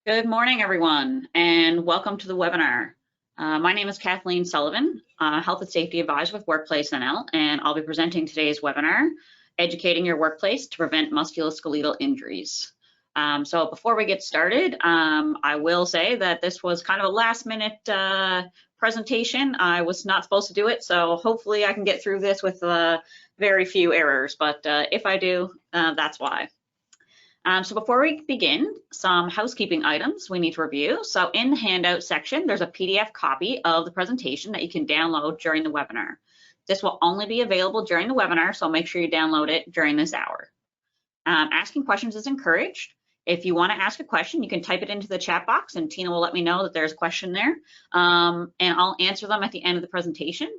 Good morning, everyone, and welcome to the webinar. My name is Kathleen Sullivan, Health and Safety Advisor with Workplace NL, and I'll be presenting today's webinar, Educating Your Workplace to Prevent Musculoskeletal Injuries. So before we get started, I will say that this was kind of a last-minute presentation. I was not supposed to do it, so hopefully I can get through this with very few errors, but if I do, that's why. So before we begin, some housekeeping items we need to review. So in the handout section, there's a PDF copy of the presentation that you can download during the webinar. This will only be available during the webinar, so make sure you download it during this hour. Asking questions is encouraged. If you want to ask a question, you can type it into the chat box and Tina will let me know that there's a question there, and I'll answer them at the end of the presentation.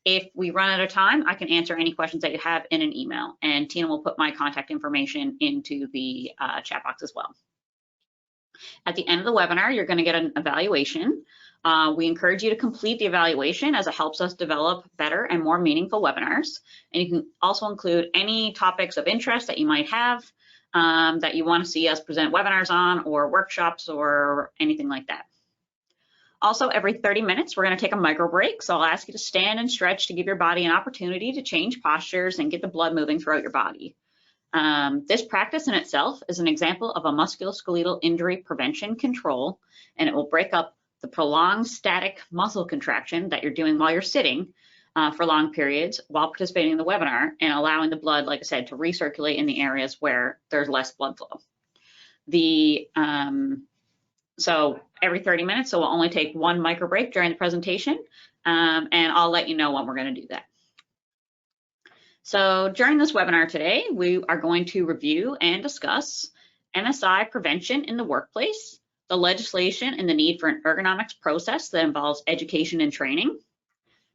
If we run out of time, I can answer any questions that you have in an email, and Tina will put my contact information into the chat box as well. At the end of the webinar, you're going to get an evaluation. We encourage you to complete the evaluation as it helps us develop better and more meaningful webinars. And you can also include any topics of interest that you might have that you want to see us present webinars on, or workshops, or anything like that. Also, every 30 minutes, we're going to take a micro break. So I'll ask you to stand and stretch to give your body an opportunity to change postures and get the blood moving throughout your body. This practice in itself is an example of a musculoskeletal injury prevention control, and it will break up the prolonged static muscle contraction that you're doing while you're sitting for long periods while participating in the webinar, and allowing the blood, like I said, to recirculate in the areas where there's less blood flow. So every 30 minutes, so we'll only take one micro break during the presentation, and I'll let you know when we're going to do that. So during this webinar today, we are going to review and discuss MSI prevention in the workplace, the legislation and the need for an ergonomics process that involves education and training,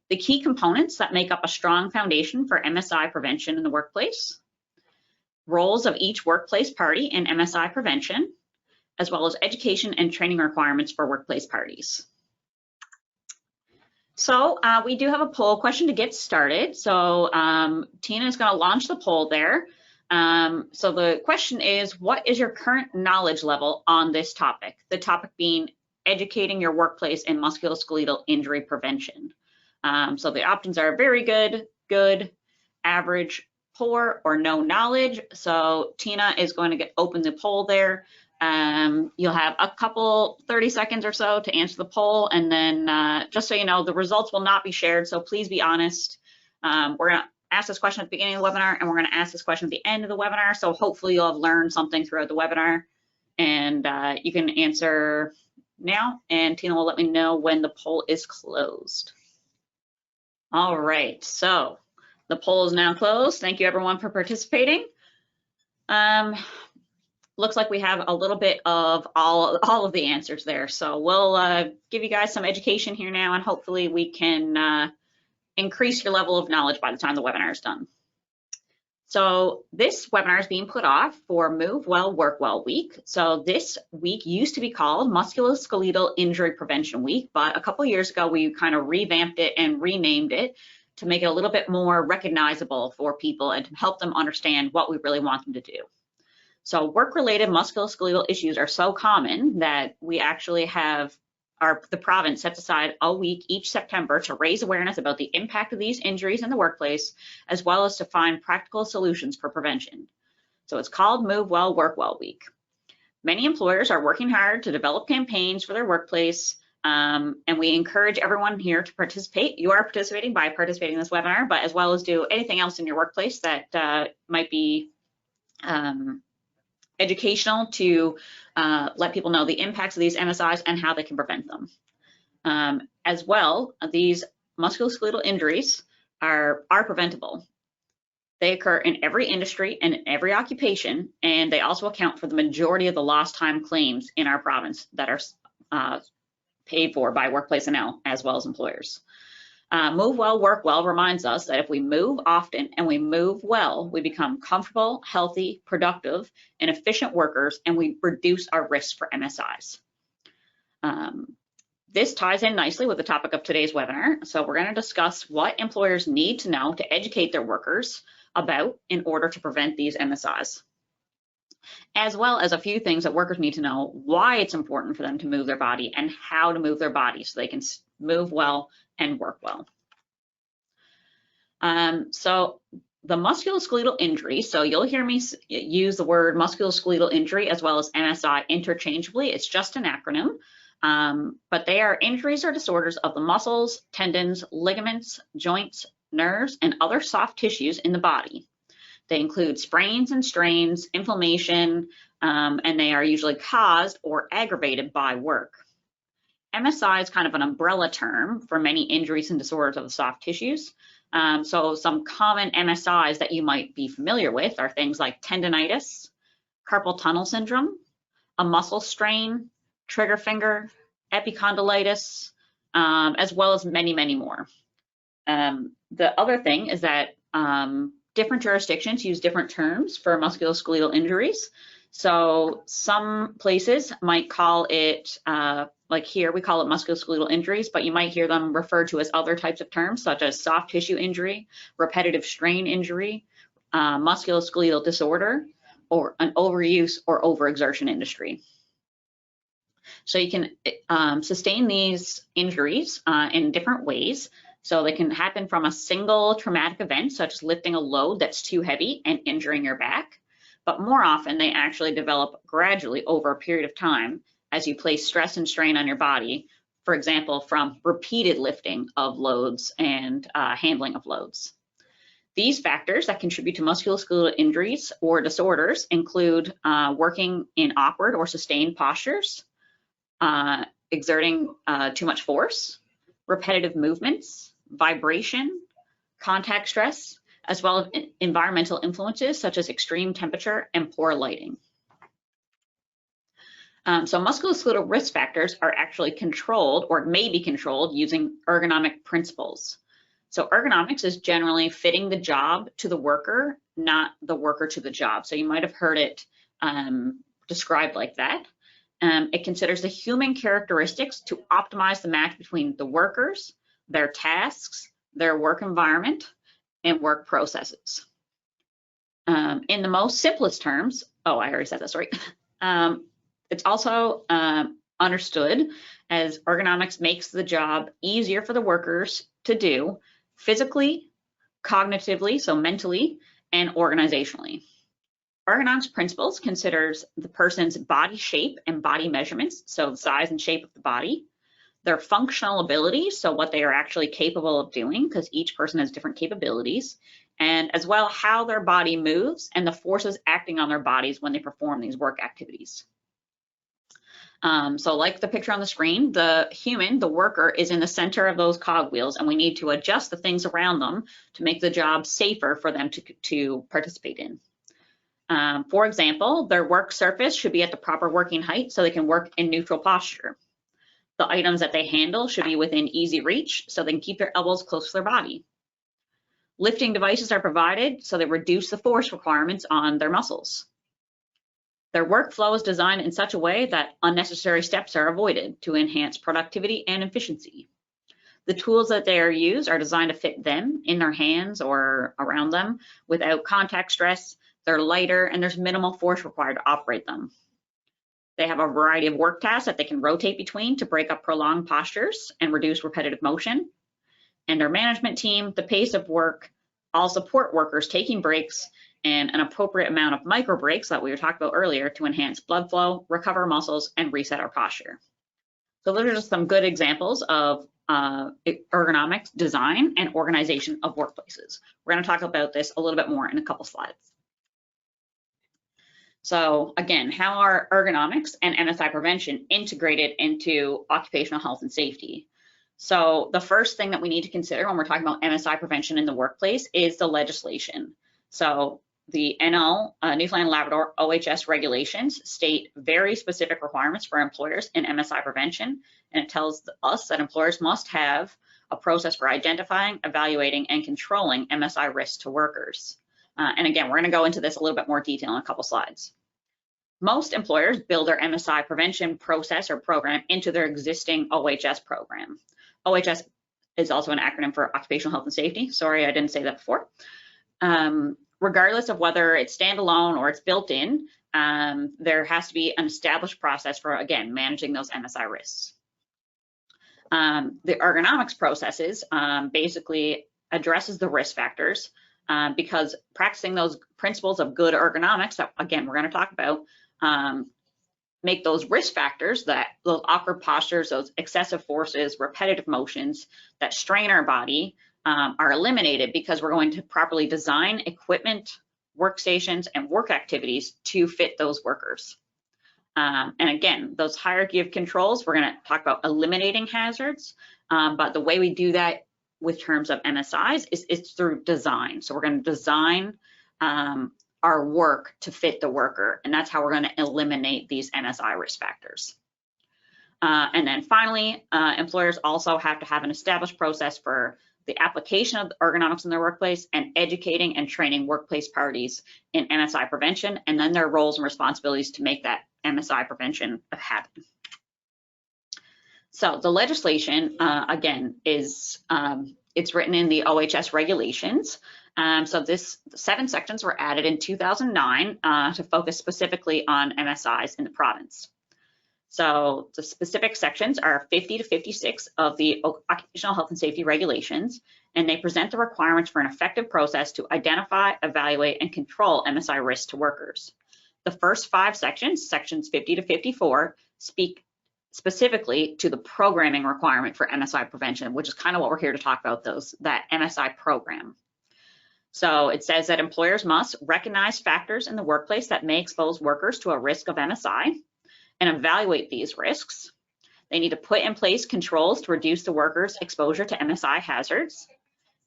the key components that make up a strong foundation for MSI prevention in the workplace, roles of each workplace party in MSI prevention, as well as education and training requirements for workplace parties. So we do have a poll question to get started. So Tina is going to launch the poll there. So the question is, what is your current knowledge level on this topic? The topic being educating your workplace in musculoskeletal injury prevention. So the options are very good, good, average, poor, or no knowledge. So Tina is going to open the poll there. You'll have a couple 30 seconds or so to answer the poll, and then just so you know, the results will not be shared, so please be honest. We're going to ask this question at the beginning of the webinar, and we're going to ask this question at the end of the webinar, so hopefully you'll have learned something throughout the webinar, and you can answer now, and Tina will let me know when the poll is closed. All right, so the poll is now closed. Thank you everyone for participating. Looks like we have a little bit of all of the answers there. So we'll give you guys some education here now, and hopefully we can increase your level of knowledge by the time the webinar is done. So this webinar is being put off for Move Well, Work Well Week. So this week used to be called Musculoskeletal Injury Prevention Week, but a couple years ago we kind of revamped it and renamed it to make it a little bit more recognizable for people and to help them understand what we really want them to do. So work-related musculoskeletal issues are so common that we actually have the province sets aside a week each September to raise awareness about the impact of these injuries in the workplace, as well as to find practical solutions for prevention. So it's called Move Well, Work Well Week. Many employers are working hard to develop campaigns for their workplace, and we encourage everyone here to participate. You are participating by participating in this webinar, but as well as do anything else in your workplace that might be educational to let people know the impacts of these MSIs and how they can prevent them. As well, these musculoskeletal injuries are preventable. They occur in every industry and in every occupation, and they also account for the majority of the lost time claims in our province that are paid for by Workplace NL as well as employers. Move Well, Work Well reminds us that if we move often and we move well, we become comfortable, healthy, productive, and efficient workers, and we reduce our risks for MSIs. This ties in nicely with the topic of today's webinar. So we're going to discuss what employers need to know to educate their workers about in order to prevent these MSIs. as well as a few things that workers need to know why it's important for them to move their body and how to move their body so they can move well and work well. So the musculoskeletal injury, so you'll hear me use the word musculoskeletal injury as well as MSI interchangeably. It's just an acronym, but they are injuries or disorders of the muscles, tendons, ligaments, joints, nerves, and other soft tissues in the body. They include sprains and strains, inflammation, and they are usually caused or aggravated by work. MSI is kind of an umbrella term for many injuries and disorders of the soft tissues. So some common MSIs that you might be familiar with are things like tendinitis, carpal tunnel syndrome, a muscle strain, trigger finger, epicondylitis, as well as many, many more. The other thing is that different jurisdictions use different terms for musculoskeletal injuries. So some places might call it, like here, we call it musculoskeletal injuries, but you might hear them referred to as other types of terms, such as soft tissue injury, repetitive strain injury, musculoskeletal disorder, or an overuse or overexertion injury. So you can sustain these injuries in different ways. So they can happen from a single traumatic event, such as lifting a load that's too heavy and injuring your back. But more often, they actually develop gradually over a period of time as you place stress and strain on your body, for example, from repeated lifting of loads and handling of loads. These factors that contribute to musculoskeletal injuries or disorders include working in awkward or sustained postures, exerting too much force, repetitive movements, vibration, contact stress, as well as environmental influences such as extreme temperature and poor lighting. So musculoskeletal risk factors are actually controlled or may be controlled using ergonomic principles. So ergonomics is generally fitting the job to the worker, not the worker to the job. So you might have heard it described like that. It considers the human characteristics to optimize the match between the workers, their tasks, their work environment, and work processes. In the most simplest terms, oh, I already said this, right? It's also understood as ergonomics makes the job easier for the workers to do physically, cognitively, so mentally, and organizationally. Ergonomics principles considers the person's body shape and body measurements, so the size and shape of the body, their functional ability, so what they are actually capable of doing, because each person has different capabilities, and as well how their body moves and the forces acting on their bodies when they perform these work activities. So like the picture on the screen, the human, the worker, is in the center of those cogwheels, and we need to adjust the things around them to make the job safer for them to participate in. For example, their work surface should be at the proper working height so they can work in neutral posture. The items that they handle should be within easy reach so they can keep their elbows close to their body. Lifting devices are provided so they reduce the force requirements on their muscles. Their workflow is designed in such a way that unnecessary steps are avoided to enhance productivity and efficiency. The tools that they are used are designed to fit them in their hands or around them without contact stress. They're lighter and there's minimal force required to operate them. They have a variety of work tasks that they can rotate between to break up prolonged postures and reduce repetitive motion. And their management team, the pace of work, all support workers taking breaks and an appropriate amount of micro breaks that we were talking about earlier to enhance blood flow, recover muscles, and reset our posture. So those are just some good examples of ergonomics design and organization of workplaces. We're going to talk about this a little bit more in a couple slides. So again, how are ergonomics and MSI prevention integrated into occupational health and safety? So the first thing that we need to consider when we're talking about MSI prevention in the workplace is the legislation. So the NL, Newfoundland Labrador OHS regulations state very specific requirements for employers in MSI prevention, and it tells us that employers must have a process for identifying, evaluating, and controlling MSI risks to workers. And again, we're going to go into this a little bit more detail in a couple slides. Most employers build their MSI prevention process or program into their existing OHS program. OHS is also an acronym for Occupational Health and Safety. Sorry, I didn't say that before. Regardless of whether it's standalone or it's built in, there has to be an established process for, again, managing those MSI risks. The ergonomics processes basically addresses the risk factors because practicing those principles of good ergonomics that, again, we're going to talk about, make those risk factors, that those awkward postures, those excessive forces, repetitive motions that strain our body are eliminated because we're going to properly design equipment, workstations, and work activities to fit those workers. And again, those hierarchy of controls, we're going to talk about eliminating hazards, but the way we do that with terms of MSIs is it's through design. So we're going to design our work to fit the worker, and that's how we're going to eliminate these MSI risk factors. And then finally, employers also have to have an established process for the application of ergonomics in their workplace and educating and training workplace parties in MSI prevention, and then their roles and responsibilities to make that MSI prevention happen. So the legislation, again, is it's written in the OHS regulations. So this 7 sections were added in 2009 to focus specifically on MSIs in the province. So the specific sections are 50 to 56 of the Occupational Health and Safety Regulations, and they present the requirements for an effective process to identify, evaluate, and control MSI risks to workers. The first 5 sections, sections 50 to 54, speak specifically to the programming requirement for MSI prevention, which is kind of what we're here to talk about, that MSI program. So it says that employers must recognize factors in the workplace that may expose workers to a risk of MSI and evaluate these risks. They need to put in place controls to reduce the workers' exposure to MSI hazards.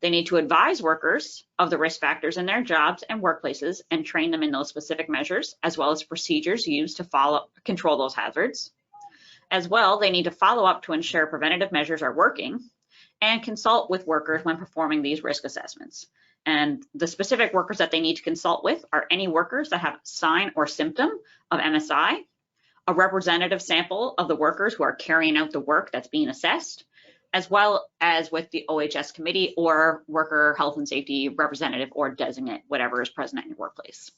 They need to advise workers of the risk factors in their jobs and workplaces and train them in those specific measures, as well as procedures used to control those hazards. As well, they need to follow up to ensure preventative measures are working and consult with workers when performing these risk assessments. And the specific workers that they need to consult with are any workers that have sign or symptom of MSI, a representative sample of the workers who are carrying out the work that's being assessed, as well as with the OHS Committee or Worker Health and Safety Representative or Designate, whatever is present in your workplace.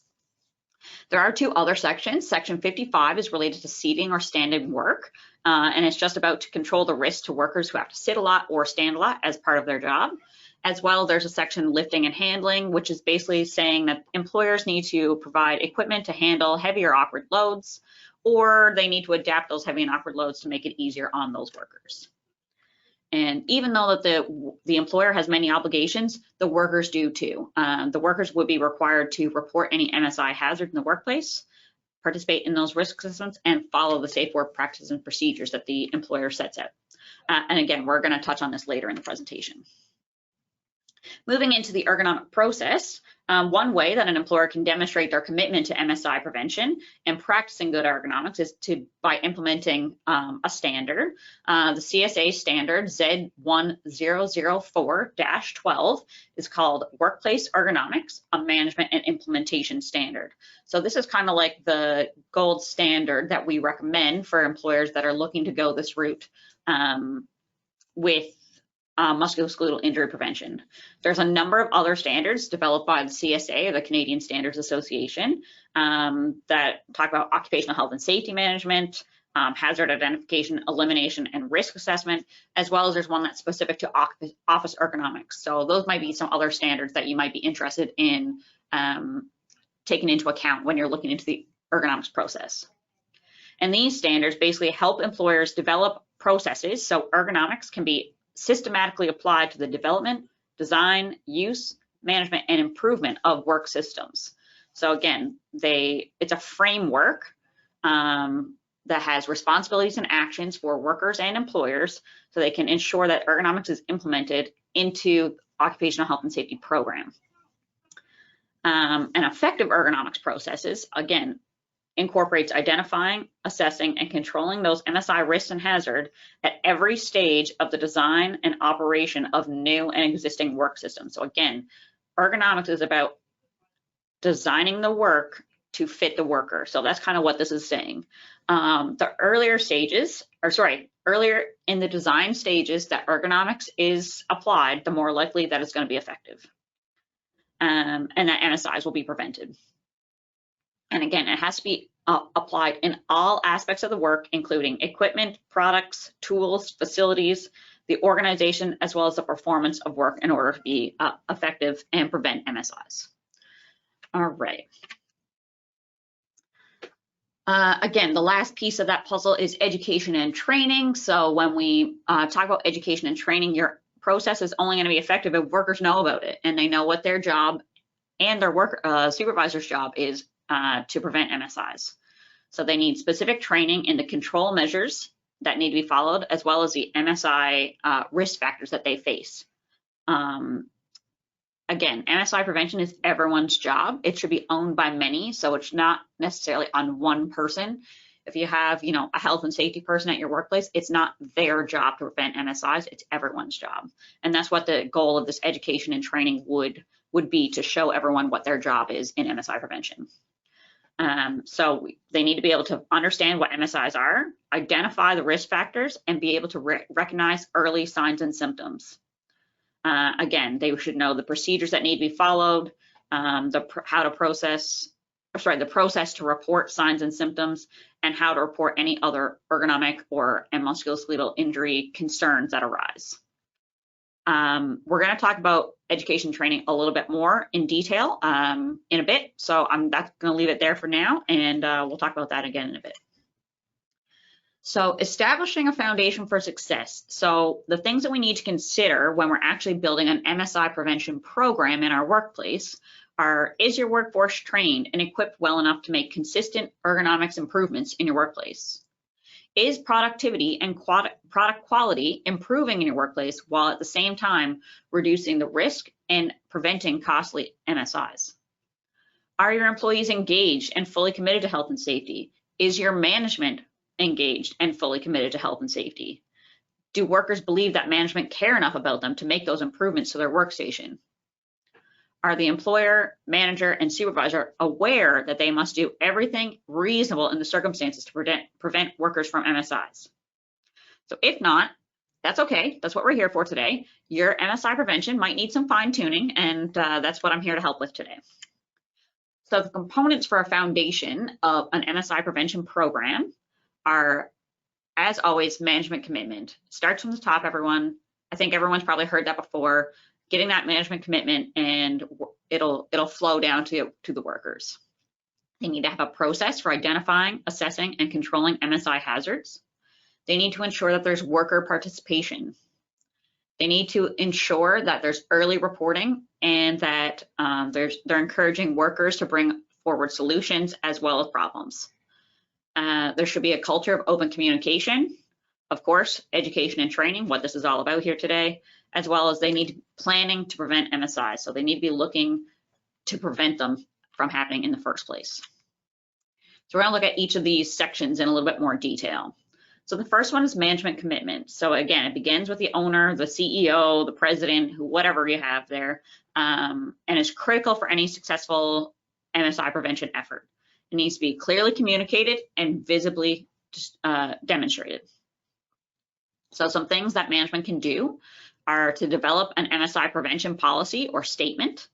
There are 2 other sections. Section 55 is related to seating or standing work, and it's just about to control the risk to workers who have to sit a lot or stand a lot as part of their job. As well, there's a section lifting and handling, which is basically saying that employers need to provide equipment to handle heavy or awkward loads, or they need to adapt those heavy and awkward loads to make it easier on those workers. And even though that the employer has many obligations, the workers do too. The workers would be required to report any MSI hazard in the workplace, participate in those risk assessments, and follow the safe work practices and procedures that the employer sets out. And again, we're going to touch on this later in the presentation. Moving into the ergonomic process, one way that an employer can demonstrate their commitment to MSI prevention and practicing good ergonomics is by implementing a standard. The CSA standard Z1004-12 is called Workplace Ergonomics, a Management and Implementation Standard. So this is kind of like the gold standard that we recommend for employers that are looking to go this route with musculoskeletal injury prevention. There's a number of other standards developed by the CSA, or the Canadian Standards Association, that talk about occupational health and safety management, hazard identification, elimination, and risk assessment, as well as there's one that's specific to office ergonomics. So those might be some other standards that you might be interested in taking into account when you're looking into the ergonomics process. And these standards basically help employers develop processes so ergonomics can be systematically applied to the development, design, use, management, and improvement of work systems. So again, it's a framework that has responsibilities and actions for workers and employers so they can ensure that ergonomics is implemented into occupational health and safety program. And effective ergonomics processes, again, incorporates identifying, assessing, and controlling those MSI risks and hazard at every stage of the design and operation of new and existing work systems. So again, ergonomics is about designing the work to fit the worker. So that's kind of what this is saying. The earlier in the design stages that ergonomics is applied, the more likely that it's going to be effective and that MSIs will be prevented. And again, it has to be applied in all aspects of the work, including equipment, products, tools, facilities, the organization, as well as the performance of work in order to be effective and prevent MSIs. All right. Again, the last piece of that puzzle is education and training. So when we talk about education and training, your process is only going to be effective if workers know about it and they know what their job and their supervisor's job is to prevent MSIs. So they need specific training in the control measures that need to be followed, as well as the MSI risk factors that they face. Again, MSI prevention is everyone's job. It should be owned by many, so it's not necessarily on one person. If you have, a health and safety person at your workplace, it's not their job to prevent MSIs, it's everyone's job. And that's what the goal of this education and training would be, to show everyone what their job is in MSI prevention. So they need to be able to understand what MSIs are, identify the risk factors, and be able to recognize early signs and symptoms. Again, they should know the procedures that need to be followed, the process to report signs and symptoms, and how to report any other ergonomic or musculoskeletal injury concerns that arise. We're going to talk about education training a little bit more in detail in a bit, so I'm going to leave it there for now, and we'll talk about that again in a bit. So establishing a foundation for success. So the things that we need to consider when we're actually building an MSI prevention program in our workplace are, is your workforce trained and equipped well enough to make consistent ergonomics improvements in your workplace? Is productivity and product quality improving in your workplace while at the same time reducing the risk and preventing costly MSIs? Are your employees engaged and fully committed to health and safety? Is your management engaged and fully committed to health and safety? Do workers believe that management care enough about them to make those improvements to their workstation? Are the employer, manager, and supervisor aware that they must do everything reasonable in the circumstances to prevent workers from MSIs? So if not, that's okay. That's what we're here for today. Your MSI prevention might need some fine tuning, and that's what I'm here to help with today. So the components for a foundation of an MSI prevention program are, as always, management commitment. Starts from the top, everyone. I think everyone's probably heard that before. Getting that management commitment, and it'll flow down to the workers. They need to have a process for identifying, assessing, and controlling MSI hazards. They need to ensure that there's worker participation. They need to ensure that there's early reporting and that they're encouraging workers to bring forward solutions as well as problems. There should be a culture of open communication, of course, education and training, what this is all about here today, as well as they need planning to prevent MSI. So they need to be looking to prevent them from happening in the first place. So we're going to look at each of these sections in a little bit more detail. So the first one is management commitment. So again, it begins with the owner, the CEO, the president, whatever you have there, and is critical for any successful MSI prevention effort. It needs to be clearly communicated and visibly demonstrated. So some things that management can do are to develop an MSI prevention policy or statement.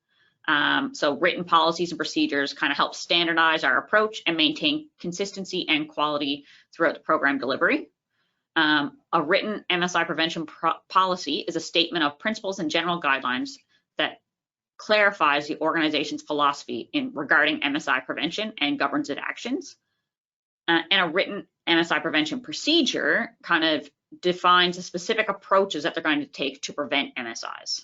So written policies and procedures kind of help standardize our approach and maintain consistency and quality throughout the program delivery. A written MSI prevention policy is a statement of principles and general guidelines that clarifies the organization's philosophy regarding MSI prevention and governs its actions. And a written MSI prevention procedure kind of defines the specific approaches that they're going to take to prevent MSIs.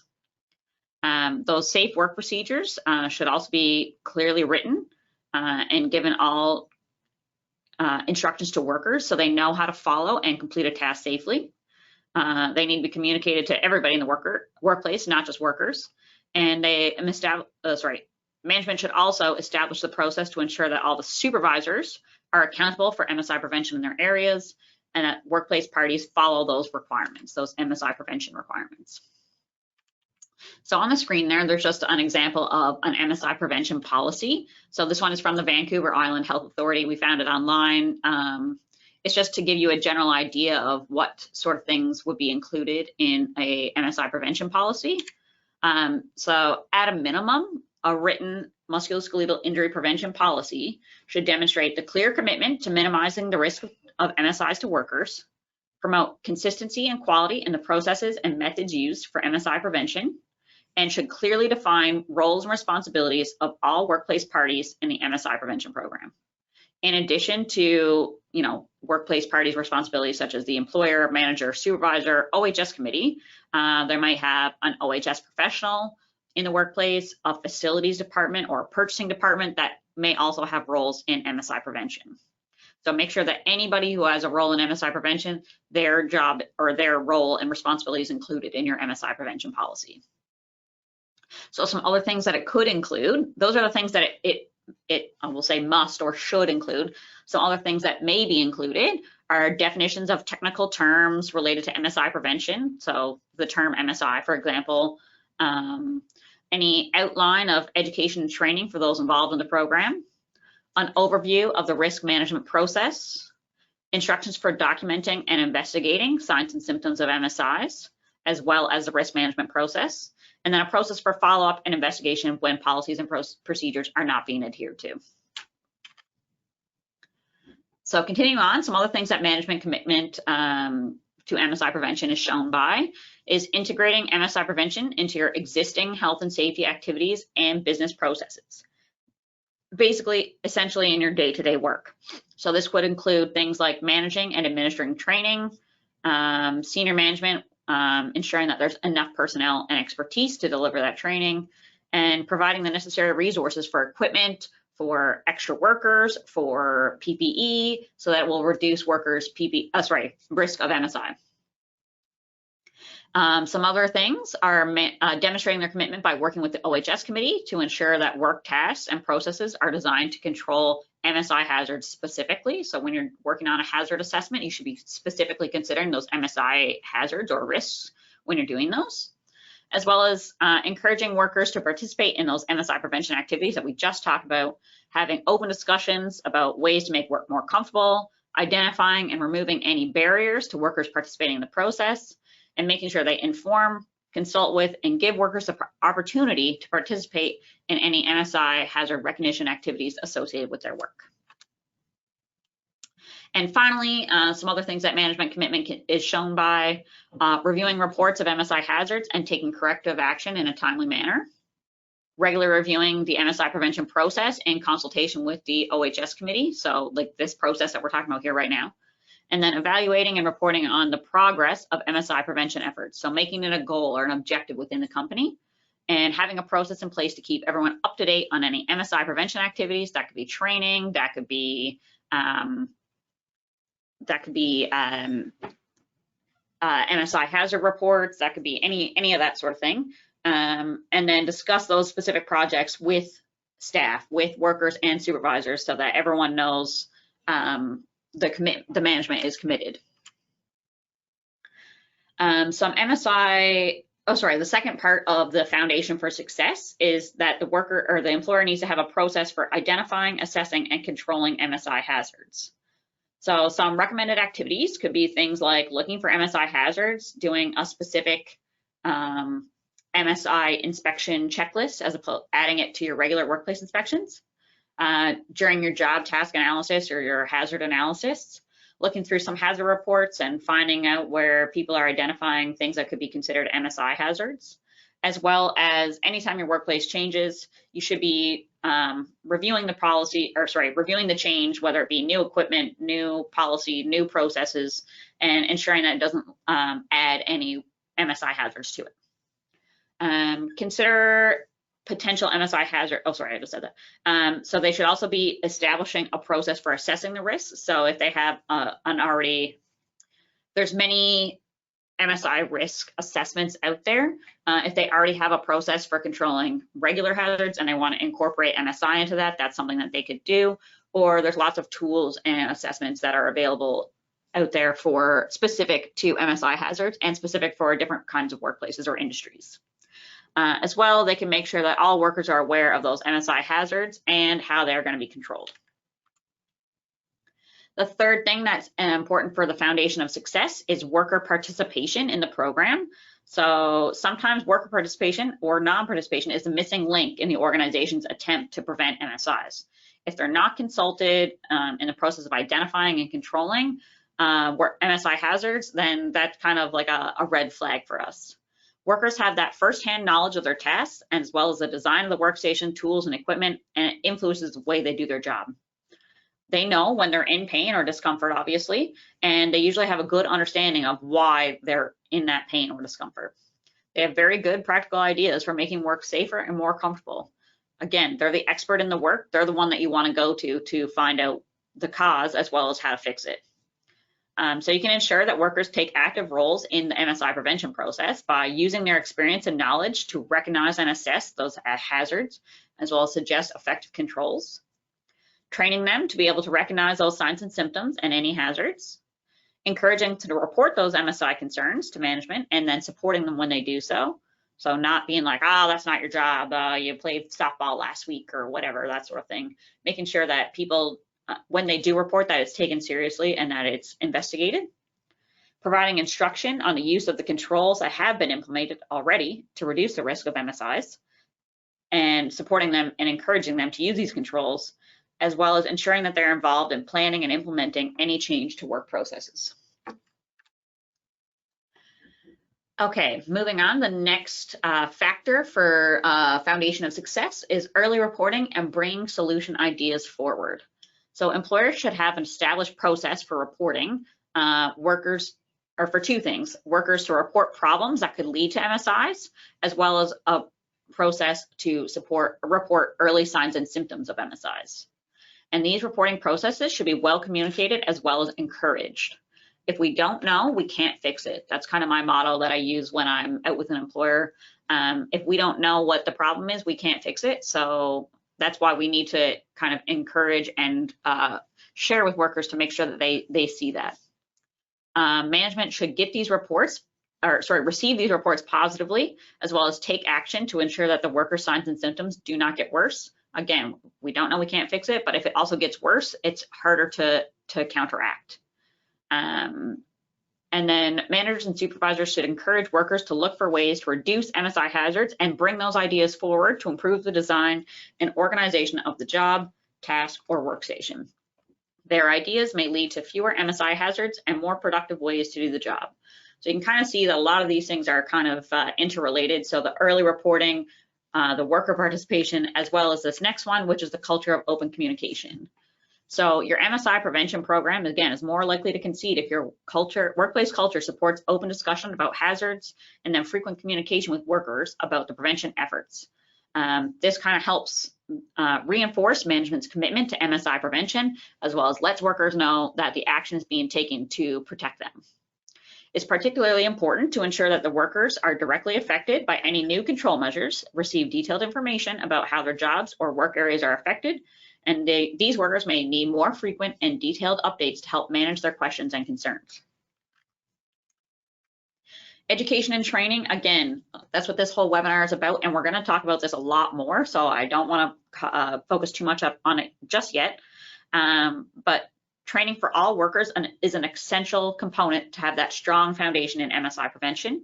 Those safe work procedures should also be clearly written and given all instructions to workers so they know how to follow and complete a task safely. They need to be communicated to everybody in the workplace, not just workers. And management should also establish the process to ensure that all the supervisors are accountable for MSI prevention in their areas, and that workplace parties follow those requirements, those MSI prevention requirements. So on the screen there's just an example of an MSI prevention policy. So this one is from the Vancouver Island Health Authority. We found it online. It's just to give you a general idea of what sort of things would be included in a MSI prevention policy. So at a minimum, a written musculoskeletal injury prevention policy should demonstrate the clear commitment to minimizing the risk of MSIs to workers, promote consistency and quality in the processes and methods used for MSI prevention, and should clearly define roles and responsibilities of all workplace parties in the MSI prevention program. In addition to, workplace parties' responsibilities such as the employer, manager, supervisor, OHS committee, they might have an OHS professional in the workplace, a facilities department or a purchasing department that may also have roles in MSI prevention. So make sure that anybody who has a role in MSI prevention, their job or their role and responsibilities included in your MSI prevention policy. So some other things that it could include, those are the things that it I will say must or should include. Some other things that may be included are definitions of technical terms related to MSI prevention. So the term MSI, for example, any outline of education and training for those involved in the program, an overview of the risk management process, instructions for documenting and investigating signs and symptoms of MSIs, as well as the risk management process, and then a process for follow-up and investigation when policies and procedures are not being adhered to. So continuing on, some other things that management commitment to MSI prevention is shown by is integrating MSI prevention into your existing health and safety activities and business processes. Basically, essentially in your day-to-day work. So this would include things like managing and administering training, senior management, ensuring that there's enough personnel and expertise to deliver that training, and providing the necessary resources for equipment, for extra workers, for PPE, so that it will reduce workers' risk of MSI. Some other things are demonstrating their commitment by working with the OHS Committee to ensure that work tasks and processes are designed to control MSI hazards specifically. So when you're working on a hazard assessment, you should be specifically considering those MSI hazards or risks when you're doing those, as well as encouraging workers to participate in those MSI prevention activities that we just talked about, having open discussions about ways to make work more comfortable, identifying and removing any barriers to workers participating in the process, and making sure they inform, consult with, and give workers the opportunity to participate in any MSI hazard recognition activities associated with their work. And finally, some other things that management commitment is shown by reviewing reports of MSI hazards and taking corrective action in a timely manner, regularly reviewing the MSI prevention process in consultation with the OHS committee, so like this process that we're talking about here right now, and then evaluating and reporting on the progress of MSI prevention efforts. So making it a goal or an objective within the company and having a process in place to keep everyone up to date on any MSI prevention activities. That could be training, that could be MSI hazard reports, that could be any of that sort of thing. And then discuss those specific projects with staff, with workers and supervisors so that everyone knows the management is committed. The second part of the foundation for success is that the worker or the employer needs to have a process for identifying, assessing, and controlling MSI hazards. So some recommended activities could be things like looking for MSI hazards, doing a specific MSI inspection checklist as opposed to adding it to your regular workplace inspections. During your job task analysis or your hazard analysis, looking through some hazard reports and finding out where people are identifying things that could be considered MSI hazards, as well as anytime your workplace changes, you should be reviewing the change, whether it be new equipment, new policy, new processes, and ensuring that it doesn't add any MSI hazards to it. Consider potential MSI hazard, I just said that. So they should also be establishing a process for assessing the risks. So if they have there's many MSI risk assessments out there. If they already have a process for controlling regular hazards and they want to incorporate MSI into that, that's something that they could do. Or there's lots of tools and assessments that are available out there for specific to MSI hazards and specific for different kinds of workplaces or industries. As well, they can make sure that all workers are aware of those MSI hazards and how they're going to be controlled. The third thing that's important for the foundation of success is worker participation in the program. So sometimes worker participation or non-participation is the missing link in the organization's attempt to prevent MSIs. If they're not consulted in the process of identifying and controlling MSI hazards, then that's kind of like a red flag for us. Workers have that firsthand knowledge of their tasks, as well as the design of the workstation, tools, and equipment, and it influences the way they do their job. They know when they're in pain or discomfort, obviously, and they usually have a good understanding of why they're in that pain or discomfort. They have very good practical ideas for making work safer and more comfortable. Again, they're the expert in the work. They're the one that you want to go to find out the cause as well as how to fix it. So you can ensure that workers take active roles in the MSI prevention process by using their experience and knowledge to recognize and assess those hazards, as well as suggest effective controls. Training them to be able to recognize those signs and symptoms and any hazards. Encouraging them to report those MSI concerns to management, and then supporting them when they do so. So not being like, oh, that's not your job, you played softball last week or whatever, that sort of thing. Making sure that people, when they do report, that it's taken seriously and that it's investigated. Providing instruction on the use of the controls that have been implemented already to reduce the risk of MSIs, and supporting them and encouraging them to use these controls, as well as ensuring that they're involved in planning and implementing any change to work processes. Okay, moving on, the next factor for foundation of success is early reporting and bringing solution ideas forward. So employers should have an established process for reporting workers, or for two things: workers to report problems that could lead to MSIs, as well as a process to report early signs and symptoms of MSIs. And these reporting processes should be well communicated as well as encouraged. If we don't know, we can't fix it. That's kind of my motto that I use when I'm out with an employer. If we don't know what the problem is, we can't fix it. So that's why we need to kind of encourage and share with workers to make sure that they see that. Management should get these reports, receive these reports positively, as well as take action to ensure that the worker signs and symptoms do not get worse. Again, we don't know, we can't fix it, but if it also gets worse, it's harder to counteract. And then managers and supervisors should encourage workers to look for ways to reduce MSI hazards and bring those ideas forward to improve the design and organization of the job, task, or workstation. Their ideas may lead to fewer MSI hazards and more productive ways to do the job. So you can kind of see that a lot of these things are kind of interrelated. So the early reporting, the worker participation, as well as this next one, which is the culture of open communication. So your MSI prevention program, again, is more likely to concede if your workplace culture supports open discussion about hazards and then frequent communication with workers about the prevention efforts. This kind of helps reinforce management's commitment to MSI prevention, as well as lets workers know that the action is being taken to protect them. It's particularly important to ensure that the workers are directly affected by any new control measures, receive detailed information about how their jobs or work areas are affected, and these workers may need more frequent and detailed updates to help manage their questions and concerns. Education and training, again, that's what this whole webinar is about, and we're going to talk about this a lot more, so I don't want to focus too much on it just yet. But training for all workers is an essential component to have that strong foundation in MSI prevention.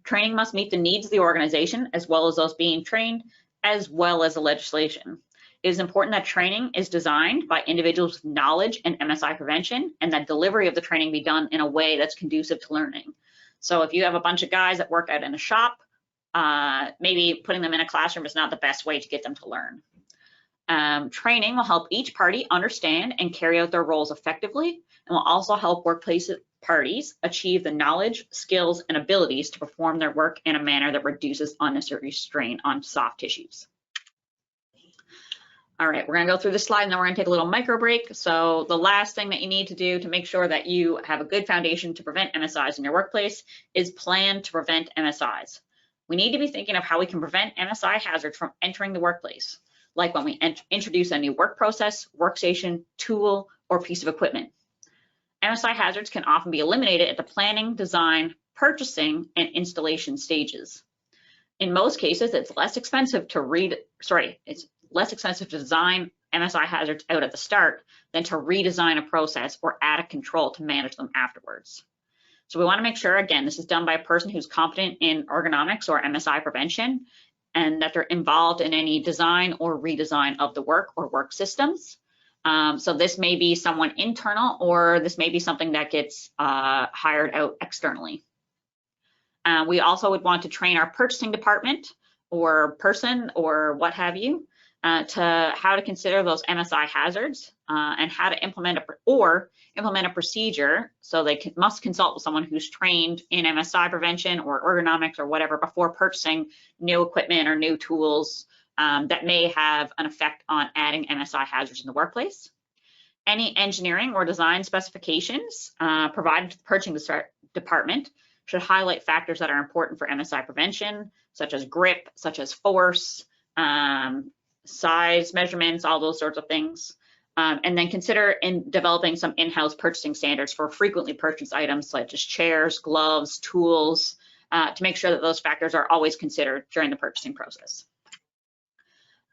Training must meet the needs of the organization, as well as those being trained, as well as the legislation. It is important that training is designed by individuals with knowledge in MSI prevention, and that delivery of the training be done in a way that's conducive to learning. So if you have a bunch of guys that work out in a shop, maybe putting them in a classroom is not the best way to get them to learn. Training will help each party understand and carry out their roles effectively, and will also help workplace parties achieve the knowledge, skills, and abilities to perform their work in a manner that reduces unnecessary strain on soft tissues. All right, we're gonna go through this slide and then we're gonna take a little micro break. So the last thing that you need to do to make sure that you have a good foundation to prevent MSIs in your workplace is plan to prevent MSIs. We need to be thinking of how we can prevent MSI hazards from entering the workplace, like when we introduce a new work process, workstation, tool, or piece of equipment. MSI hazards can often be eliminated at the planning, design, purchasing, and installation stages. In most cases, it's less expensive to design, MSI hazards out at the start than to redesign a process or add a control to manage them afterwards. So we want to make sure, again, this is done by a person who's competent in ergonomics or MSI prevention, and that they're involved in any design or redesign of the work or work systems. So this may be someone internal, or this may be something that gets hired out externally. We also would want to train our purchasing department or person or what have you to how to consider those MSI hazards and how to implement a procedure. So they must consult with someone who's trained in MSI prevention or ergonomics or whatever before purchasing new equipment or new tools that may have an effect on adding MSI hazards in the workplace. Any engineering or design specifications provided to the purchasing department should highlight factors that are important for MSI prevention, such as grip, such as force, size measurements, all those sorts of things. And then consider in developing some in-house purchasing standards for frequently purchased items such as chairs, gloves, tools, to make sure that those factors are always considered during the purchasing process.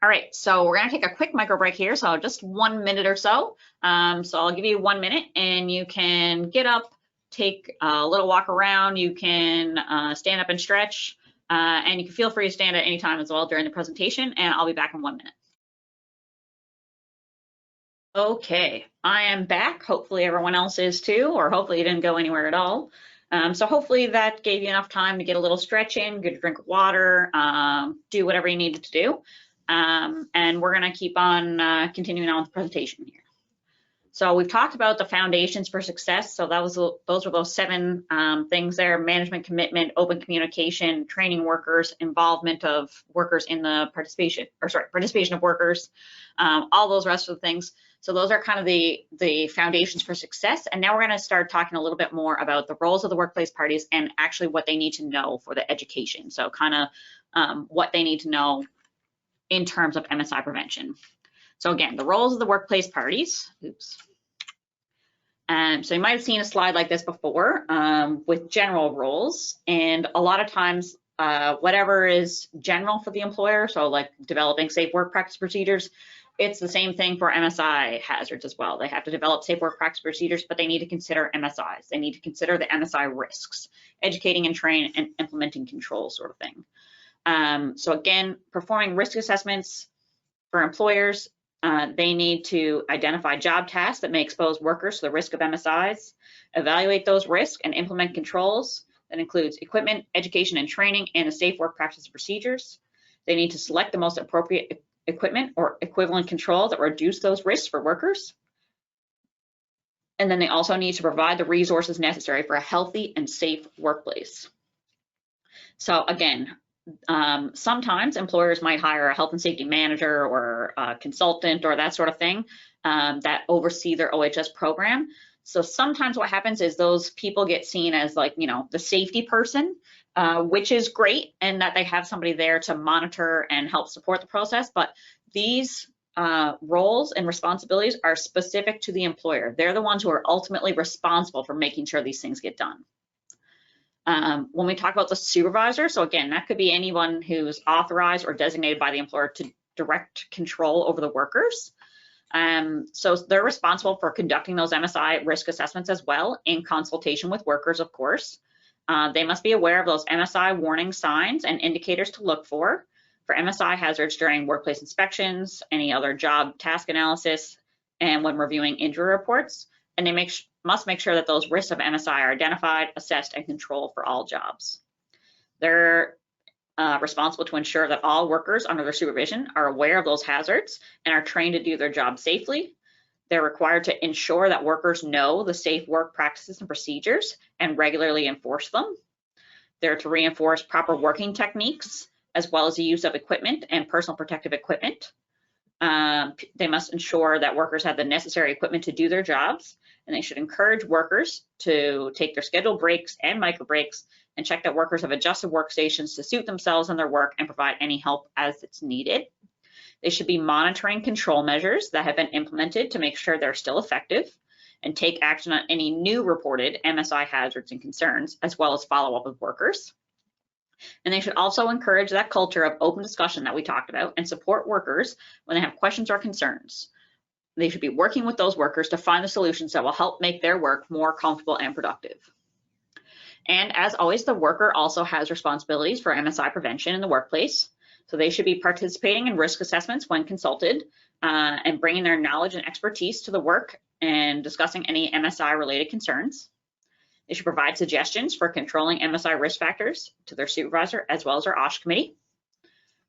All right, so we're gonna take a quick micro break here, so just 1 minute or so. So I'll give you 1 minute and you can get up, take a little walk around, you can stand up and stretch, and you can feel free to stand at any time as well during the presentation, and I'll be back in 1 minute. Okay, I am back. Hopefully everyone else is too, or hopefully you didn't go anywhere at all. So hopefully that gave you enough time to get a little stretch in, get a drink of water, do whatever you needed to do. And we're gonna keep on continuing on with the presentation here. So we've talked about the foundations for success. So those were those 7 things there: management commitment, open communication, training workers, involvement of workers in the participation of workers, all those rest of the things. So those are kind of the foundations for success. And now we're going to start talking a little bit more about the roles of the workplace parties and actually what they need to know for the education. So kind of what they need to know in terms of MSI prevention. So again, the roles of the workplace parties. Oops. So you might have seen a slide like this before with general roles, and a lot of times whatever is general for the employer, so like developing safe work practice procedures, it's the same thing for MSI hazards as well. They have to develop safe work practice procedures, but they need to consider MSIs. They need to consider the MSI risks, educating and training and implementing controls sort of thing. So again, performing risk assessments for employers. They need to identify job tasks that may expose workers to the risk of MSIs, evaluate those risks and implement controls. That includes equipment, education and training, and the safe work practice procedures. They need to select the most appropriate equipment or equivalent control that reduce those risks for workers. And then they also need to provide the resources necessary for a healthy and safe workplace. So again, sometimes employers might hire a health and safety manager or a consultant or that sort of thing that oversee their OHS program. So sometimes what happens is those people get seen as like, you know, the safety person, which is great, and that they have somebody there to monitor and help support the process. But these roles and responsibilities are specific to the employer. They're the ones who are ultimately responsible for making sure these things get done. When we talk about the supervisor, so again, that could be anyone who's authorized or designated by the employer to direct control over the workers. So they're responsible for conducting those MSI risk assessments as well, in consultation with workers, of course. They must be aware of those MSI warning signs and indicators to look for MSI hazards during workplace inspections, any other job task analysis, and when reviewing injury reports. And they must make sure that those risks of MSI are identified, assessed, and controlled for all jobs. They're responsible to ensure that all workers under their supervision are aware of those hazards and are trained to do their job safely. They're required to ensure that workers know the safe work practices and procedures and regularly enforce them. They're to reinforce proper working techniques, as well as the use of equipment and personal protective equipment. They must ensure that workers have the necessary equipment to do their jobs, and they should encourage workers to take their scheduled breaks and micro breaks and check that workers have adjusted workstations to suit themselves and their work and provide any help as it's needed. They should be monitoring control measures that have been implemented to make sure they're still effective and take action on any new reported MSI hazards and concerns, as well as follow up with workers. And they should also encourage that culture of open discussion that we talked about and support workers when they have questions or concerns. They should be working with those workers to find the solutions that will help make their work more comfortable and productive. And as always, the worker also has responsibilities for MSI prevention in the workplace. So they should be participating in risk assessments when consulted and bringing their knowledge and expertise to the work and discussing any MSI related concerns. They should provide suggestions for controlling MSI risk factors to their supervisor as well as their OHS committee.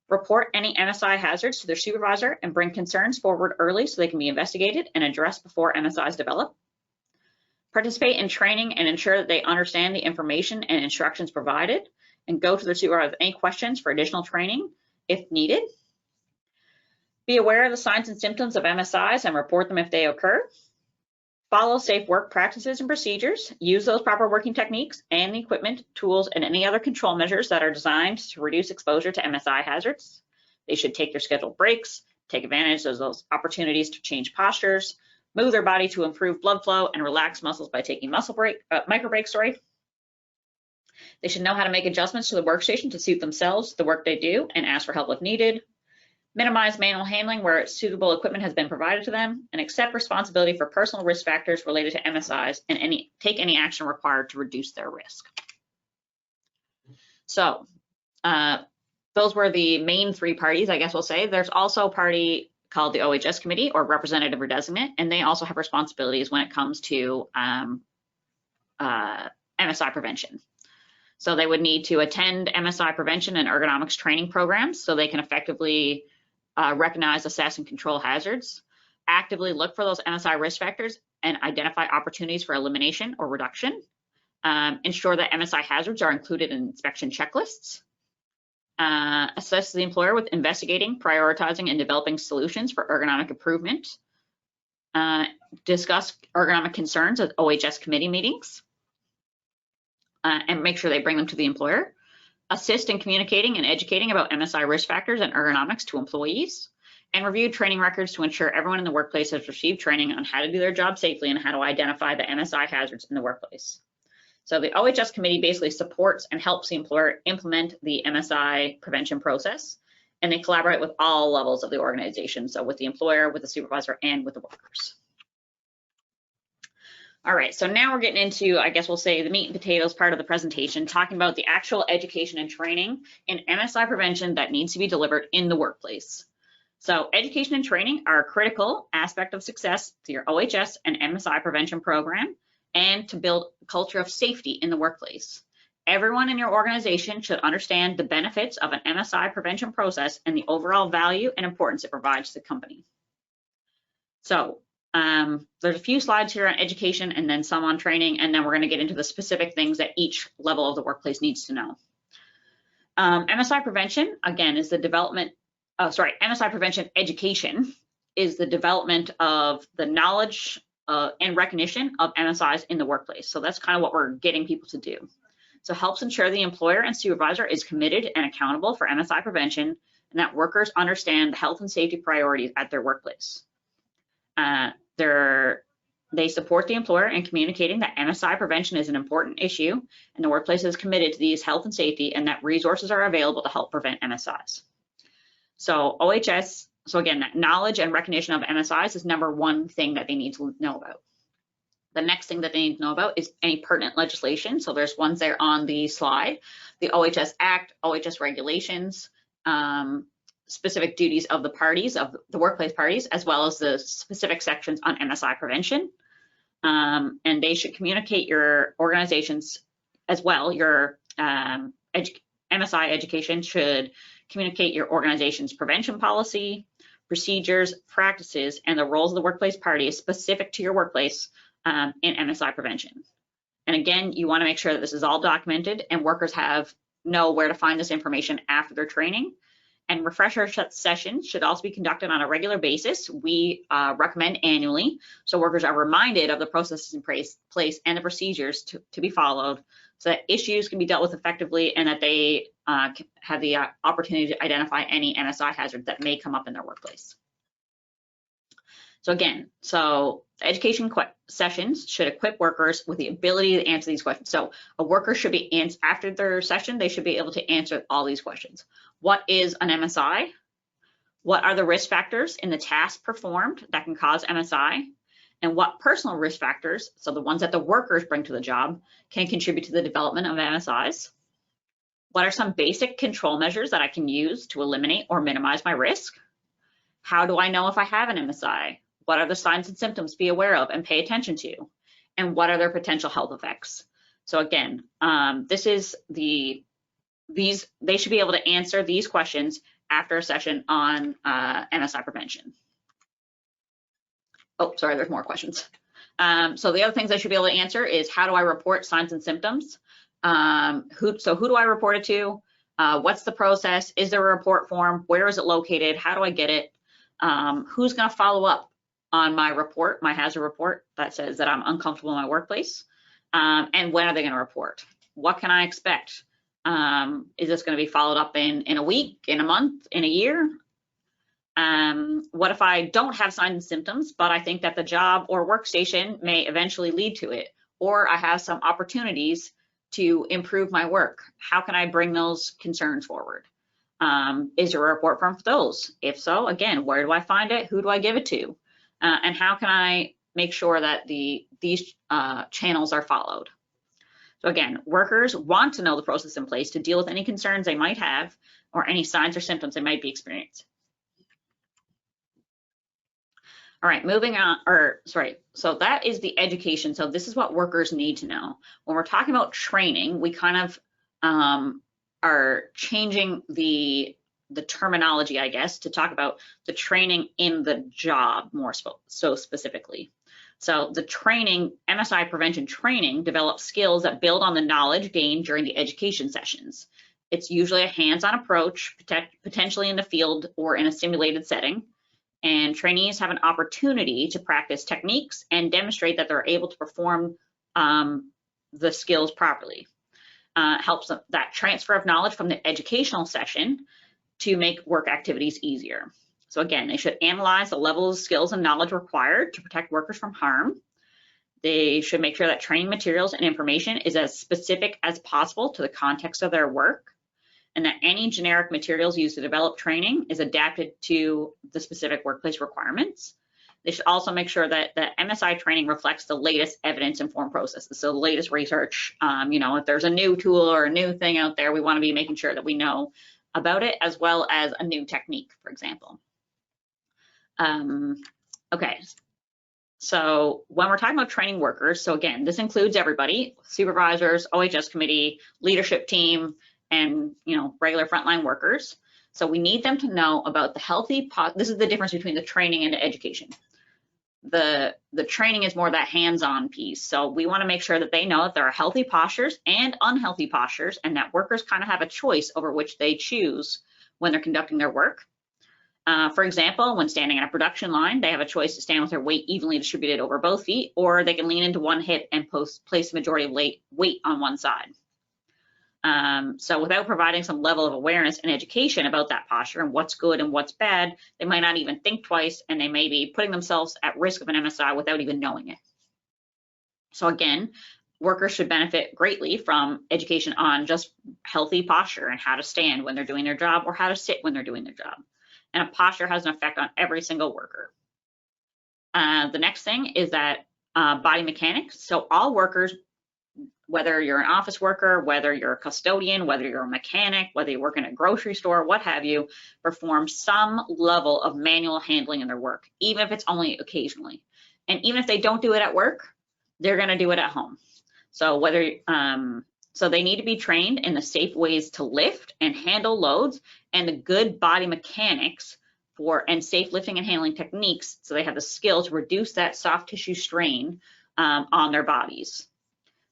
Report any MSI hazards to their supervisor and bring concerns forward early so they can be investigated and addressed before MSIs develop. Participate in training and ensure that they understand the information and instructions provided, and go to their supervisor with any questions for additional training if needed. Be aware of the signs and symptoms of MSIs and report them if they occur. Follow safe work practices and procedures. Use those proper working techniques and the equipment, tools, and any other control measures that are designed to reduce exposure to MSI hazards. They should take their scheduled breaks, take advantage of those opportunities to change postures, move their body to improve blood flow, and relax muscles by taking micro breaks. They should know how to make adjustments to the workstation to suit themselves, the work they do, and ask for help if needed. Minimize manual handling where suitable equipment has been provided to them, and accept responsibility for personal risk factors related to MSIs and take any action required to reduce their risk. So those were the main three parties, I guess we'll say. There's also a party called the OHS Committee, or representative or designate, and they also have responsibilities when it comes to MSI prevention. So they would need to attend MSI prevention and ergonomics training programs so they can effectively recognize, assess, and control hazards, actively look for those MSI risk factors and identify opportunities for elimination or reduction, ensure that MSI hazards are included in inspection checklists, assist the employer with investigating, prioritizing, and developing solutions for ergonomic improvement, discuss ergonomic concerns at OHS committee meetings, and make sure they bring them to the employer, assist in communicating and educating about MSI risk factors and ergonomics to employees, and review training records to ensure everyone in the workplace has received training on how to do their job safely and how to identify the MSI hazards in the workplace. So the OHS committee basically supports and helps the employer implement the MSI prevention process, and they collaborate with all levels of the organization, so with the employer, with the supervisor, and with the workers. All right, so now we're getting into, I guess we'll say, the meat and potatoes part of the presentation, talking about the actual education and training in MSI prevention that needs to be delivered in the workplace. So education and training are a critical aspect of success to your OHS and MSI prevention program and to build a culture of safety in the workplace. Everyone in your organization should understand the benefits of an MSI prevention process and the overall value and importance it provides to the company. So there's a few slides here on education and then some on training, and then we're going to get into the specific things that each level of the workplace needs to know. MSI prevention, again, is the development, MSI prevention education is the development of the knowledge and recognition of MSIs in the workplace. So that's kind of what we're getting people to do. So helps ensure the employer and supervisor is committed and accountable for MSI prevention and that workers understand the health and safety priorities at their workplace. They support the employer in communicating that MSI prevention is an important issue and the workplace is committed to these health and safety and that resources are available to help prevent MSIs. So OHS, so again, that knowledge and recognition of MSIs is number one thing that they need to know about. The next thing that they need to know about is any pertinent legislation. So there's ones there on the slide, the OHS Act, OHS regulations, specific duties of the parties, of the workplace parties, as well as the specific sections on MSI prevention. And they should communicate your organizations as well. Your MSI education should communicate your organization's prevention policy, procedures, practices, and the roles of the workplace parties specific to your workplace in MSI prevention. And again, you want to make sure that this is all documented and workers know where to find this information after their training. And refresher sessions should also be conducted on a regular basis. We recommend annually, so workers are reminded of the processes in place and the procedures to be followed so that issues can be dealt with effectively and that they have the opportunity to identify any MSI hazards that may come up in their workplace. So again, education sessions should equip workers with the ability to answer these questions. So a worker should be, after their session, they should be able to answer all these questions. What is an MSI? What are the risk factors in the task performed that can cause MSI? And what personal risk factors, so the ones that the workers bring to the job, can contribute to the development of MSIs? What are some basic control measures that I can use to eliminate or minimize my risk? How do I know if I have an MSI? What are the signs and symptoms to be aware of and pay attention to? And what are their potential health effects? So again, they should be able to answer these questions after a session on MSI prevention. Oh, sorry, there's more questions. So the other things I should be able to answer is, how do I report signs and symptoms? Who do I report it to? What's the process? Is there a report form? Where is it located? How do I get it? Who's going to follow up on my report, my hazard report that says that I'm uncomfortable in my workplace? And when are they going to report? What can I expect? Is this going to be followed up in a week, in a month, in a year? What if I don't have signs and symptoms, but I think that the job or workstation may eventually lead to it, or I have some opportunities to improve my work? How can I bring those concerns forward? Is there a report form for those? If so, again, where do I find it? Who do I give it to? And how can I make sure that these channels are followed? So again, workers want to know the process in place to deal with any concerns they might have or any signs or symptoms they might be experiencing. All right, moving on, so that is the education. So this is what workers need to know. When we're talking about training, we kind of are changing the terminology, I guess, to talk about the training in the job more so specifically. So the training, MSI prevention training, develops skills that build on the knowledge gained during the education sessions. It's usually a hands-on approach, potentially in the field or in a simulated setting. And trainees have an opportunity to practice techniques and demonstrate that they're able to perform the skills properly. Helps that transfer of knowledge from the educational session to make work activities easier. So again, they should analyze the level of skills and knowledge required to protect workers from harm. They should make sure that training materials and information is as specific as possible to the context of their work, and that any generic materials used to develop training is adapted to the specific workplace requirements. They should also make sure that the MSI training reflects the latest evidence-informed processes, so the latest research. If there's a new tool or a new thing out there, we want to be making sure that we know about it, as well as a new technique, for example. Okay, so when we're talking about training workers, so again, this includes everybody: supervisors, OHS committee, leadership team, and regular frontline workers. So we need them to know about the healthy, this is the difference between the training and the education. The training is more that hands-on piece. So we want to make sure that they know that there are healthy postures and unhealthy postures, and that workers kind of have a choice over which they choose when they're conducting their work. For example, when standing on a production line, they have a choice to stand with their weight evenly distributed over both feet, or they can lean into one hip and place the majority of weight on one side. So without providing some level of awareness and education about that posture and what's good and what's bad, they might not even think twice, and they may be putting themselves at risk of an MSI without even knowing it. So again, workers should benefit greatly from education on just healthy posture and how to stand when they're doing their job, or how to sit when they're doing their job. And a posture has an effect on every single worker. The next thing is that body mechanics. So all workers, whether you're an office worker, whether you're a custodian, whether you're a mechanic, whether you work in a grocery store, what have you, perform some level of manual handling in their work, even if it's only occasionally. And even if they don't do it at work, they're going to do it at home. So so they need to be trained in the safe ways to lift and handle loads, and the good body mechanics and safe lifting and handling techniques, so they have the skill to reduce that soft tissue strain on their bodies.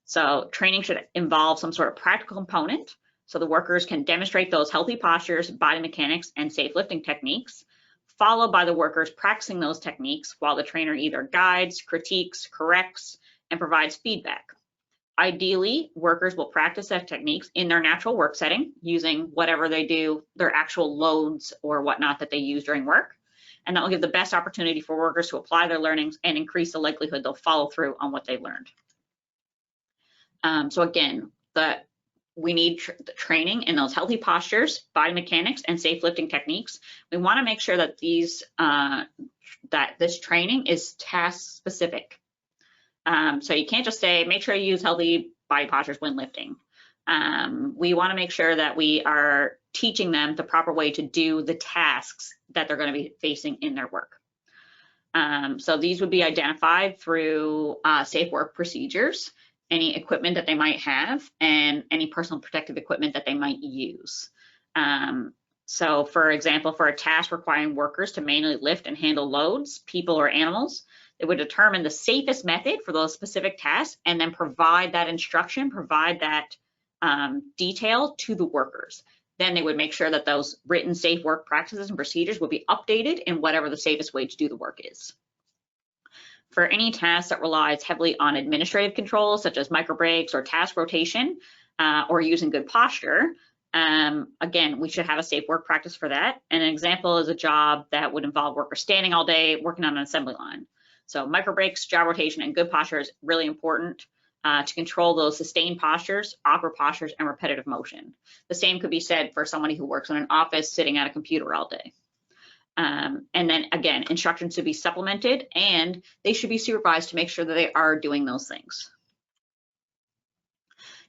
So training should involve some sort of practical component, so the workers can demonstrate those healthy postures, body mechanics, and safe lifting techniques, followed by the workers practicing those techniques while the trainer either guides, critiques, corrects, and provides feedback. Ideally, workers will practice that techniques in their natural work setting, using whatever they do, their actual loads or whatnot that they use during work. and that will give the best opportunity for workers to apply their learnings and increase the likelihood they'll follow through on what they learned. So again, we need training in those healthy postures, body mechanics, and safe lifting techniques. We want to make sure that this training is task specific. So you can't just say, make sure you use healthy body postures when lifting. We want to make sure that we are teaching them the proper way to do the tasks that they're going to be facing in their work. So these would be identified through safe work procedures, any equipment that they might have, and any personal protective equipment that they might use. So for example, for a task requiring workers to manually lift and handle loads, people or animals, it would determine the safest method for those specific tasks and then provide that instruction, provide that detail to the workers. Then they would make sure that those written safe work practices and procedures will be updated in whatever the safest way to do the work is. For any task that relies heavily on administrative controls, such as micro breaks or task rotation, or using good posture, again, we should have a safe work practice for that. And an example is a job that would involve workers standing all day working on an assembly line. So micro breaks, job rotation, and good posture is really important to control those sustained postures, awkward postures, and repetitive motion. The same could be said for somebody who works in an office sitting at a computer all day. And then again, instructions should be supplemented and they should be supervised to make sure that they are doing those things.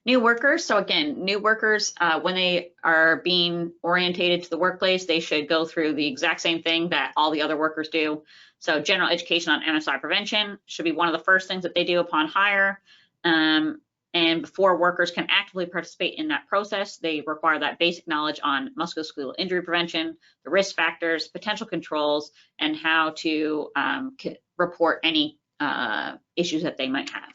New workers, so again, new workers, when they are being orientated to the workplace, they should go through the exact same thing that all the other workers do. So general education on MSI prevention should be one of the first things that they do upon hire. And before workers can actively participate in that process, they require that basic knowledge on musculoskeletal injury prevention, the risk factors, potential controls, and how to report any issues that they might have.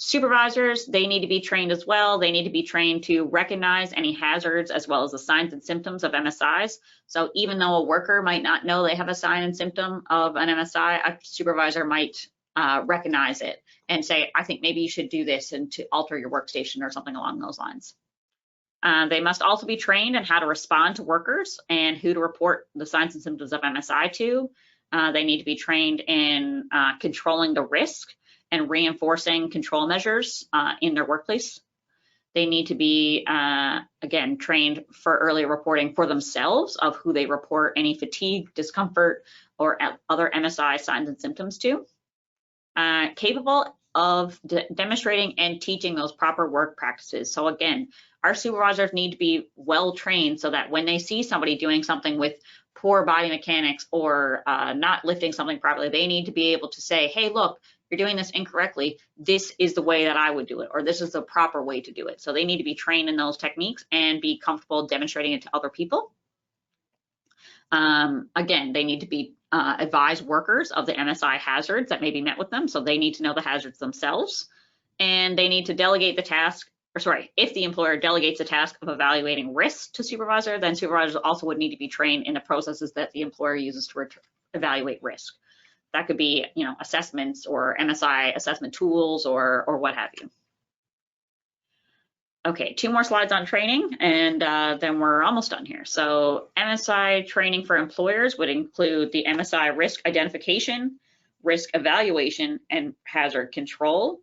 Supervisors, they need to be trained as well. They need to be trained to recognize any hazards as well as the signs and symptoms of MSIs. So even though a worker might not know they have a sign and symptom of an MSI, a supervisor might recognize it and say, I think maybe you should do this and to alter your workstation or something along those lines. They must also be trained in how to respond to workers and who to report the signs and symptoms of MSI to. They need to be trained in controlling the risk and reinforcing control measures in their workplace. They need to be, again, trained for early reporting for themselves of who they report any fatigue, discomfort, or other MSI signs and symptoms to. Capable of demonstrating and teaching those proper work practices. So again, our supervisors need to be well trained so that when they see somebody doing something with poor body mechanics or not lifting something properly, they need to be able to say, hey, look, you're doing this incorrectly. This is the way that I would do it, or this is the proper way to do it. So they need to be trained in those techniques and be comfortable demonstrating it to other people. Again, they need to be advise workers of the MSI hazards that may be met with them. So they need to know the hazards themselves, and they need to delegate the task, or sorry, if the employer delegates the task of evaluating risk to supervisor, then supervisors also would need to be trained in the processes that the employer uses to evaluate risk. That could be, you know, assessments or MSI assessment tools or what have you. Okay, 2 more slides on training, and then we're almost done here. So MSI training for employers would include the MSI risk identification, risk evaluation, and hazard control.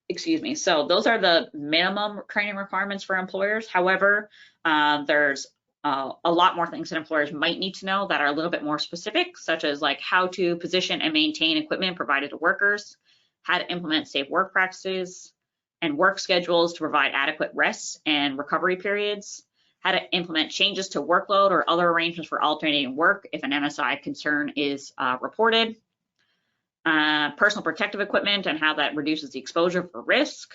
Excuse me. So those are the minimum training requirements for employers. However, there's a lot more things that employers might need to know that are a little bit more specific, such as like how to position and maintain equipment provided to workers, how to implement safe work practices and work schedules to provide adequate rests and recovery periods, how to implement changes to workload or other arrangements for alternating work if an MSI concern is reported, personal protective equipment and how that reduces the exposure for risk,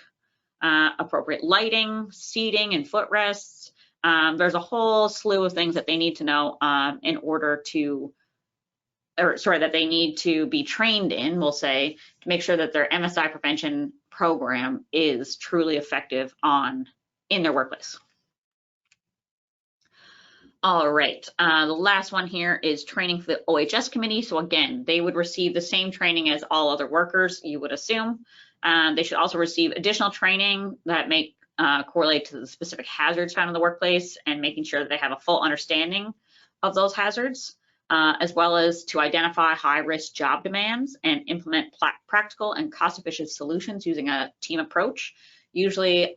appropriate lighting, seating, and footrests. There's a whole slew of things that they need to know in order to, or sorry, that they need to be trained in, we'll say, to make sure that their MSI prevention program is truly effective in their workplace. All right, the last one here is training for the OHS Committee. So again, they would receive the same training as all other workers, you would assume. They should also receive additional training that may correlate to the specific hazards found in the workplace and making sure that they have a full understanding of those hazards, as well as to identify high-risk job demands and implement practical and cost-efficient solutions using a team approach. Usually,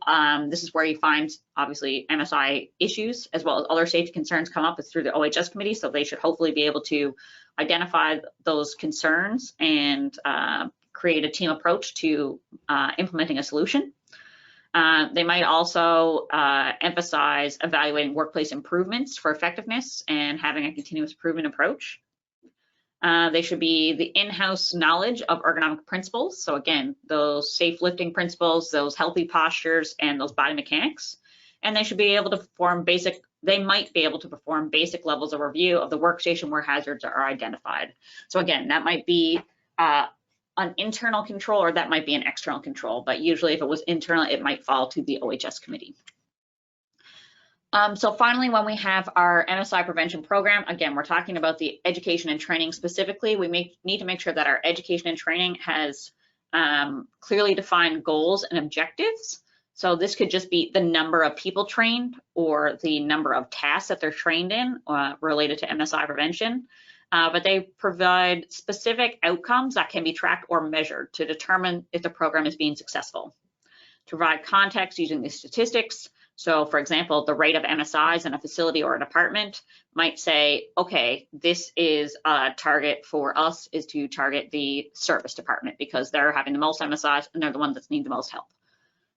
this is where you find, obviously, MSI issues as well as other safety concerns come up. It's through the OHS Committee, so they should hopefully be able to identify those concerns and create a team approach to implementing a solution. They might also emphasize evaluating workplace improvements for effectiveness and having a continuous improvement approach. They should be the in-house knowledge of ergonomic principles. So again, those safe lifting principles, those healthy postures, and those body mechanics. And they should be able to perform they might be able to perform basic levels of review of the workstation where hazards are identified. So again, that might be an internal control or that might be an external control, but usually if it was internal, it might fall to the OHS committee. So finally, when we have our MSI prevention program, again, we're talking about the education and training specifically. We need to make sure that our education and training has clearly defined goals and objectives. So this could just be the number of people trained or the number of tasks that they're trained in related to MSI prevention. But they provide specific outcomes that can be tracked or measured to determine if the program is being successful. To provide context using the statistics. So for example, the rate of MSIs in a facility or a department might say, okay, this is a target for us is to target the service department because they're having the most MSIs and they're the ones that need the most help.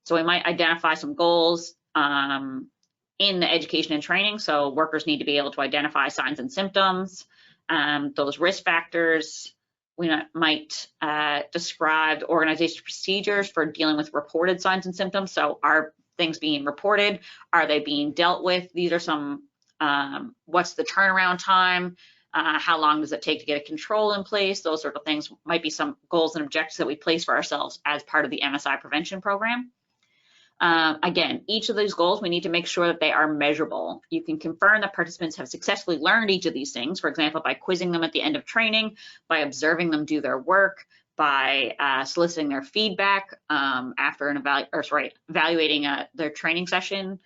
So we might identify some goals in the education and training. So workers need to be able to identify signs and symptoms, those risk factors. We might describe organizational procedures for dealing with reported signs and symptoms. So are things being reported? Are they being dealt with? These are some, what's the turnaround time? How long does it take to get a control in place? Those sort of things might be some goals and objectives that we place for ourselves as part of the MSI prevention program. Again, each of these goals, we need to make sure that they are measurable. You can confirm that participants have successfully learned each of these things, for example, by quizzing them at the end of training, by observing them do their work, by soliciting their feedback after an evaluating their training session.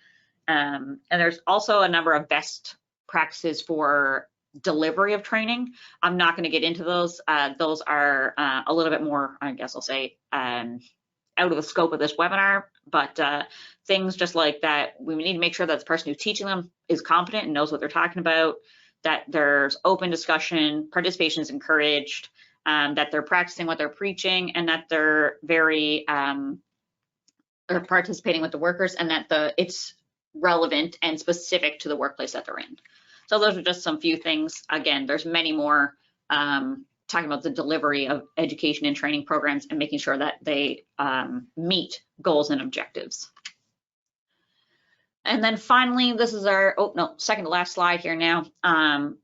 And there's also a number of best practices for delivery of training. I'm not going to get into those. Those are a little bit more, I guess I'll say, out of the scope of this webinar, but things just like that, we need to make sure that the person who's teaching them is competent and knows what they're talking about, that there's open discussion, participation is encouraged, that they're practicing what they're preaching, and that they're very they're participating with the workers, and that it's relevant and specific to the workplace that they're in. So those are just some few things. Again, there's many more talking about the delivery of education and training programs and making sure that they meet goals and objectives. And then finally, this is our, second to last slide here now.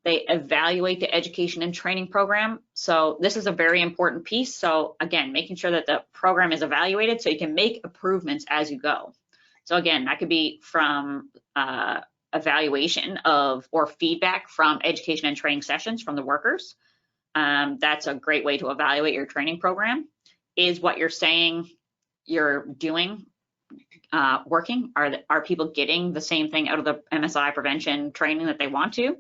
They evaluate the education and training program. So this is a very important piece. So again, making sure that the program is evaluated so you can make improvements as you go. So again, that could be from evaluation of or feedback from education and training sessions from the workers. That's a great way to evaluate your training program. Is what you're saying you're doing working? Are people getting the same thing out of the MSI prevention training that they want to?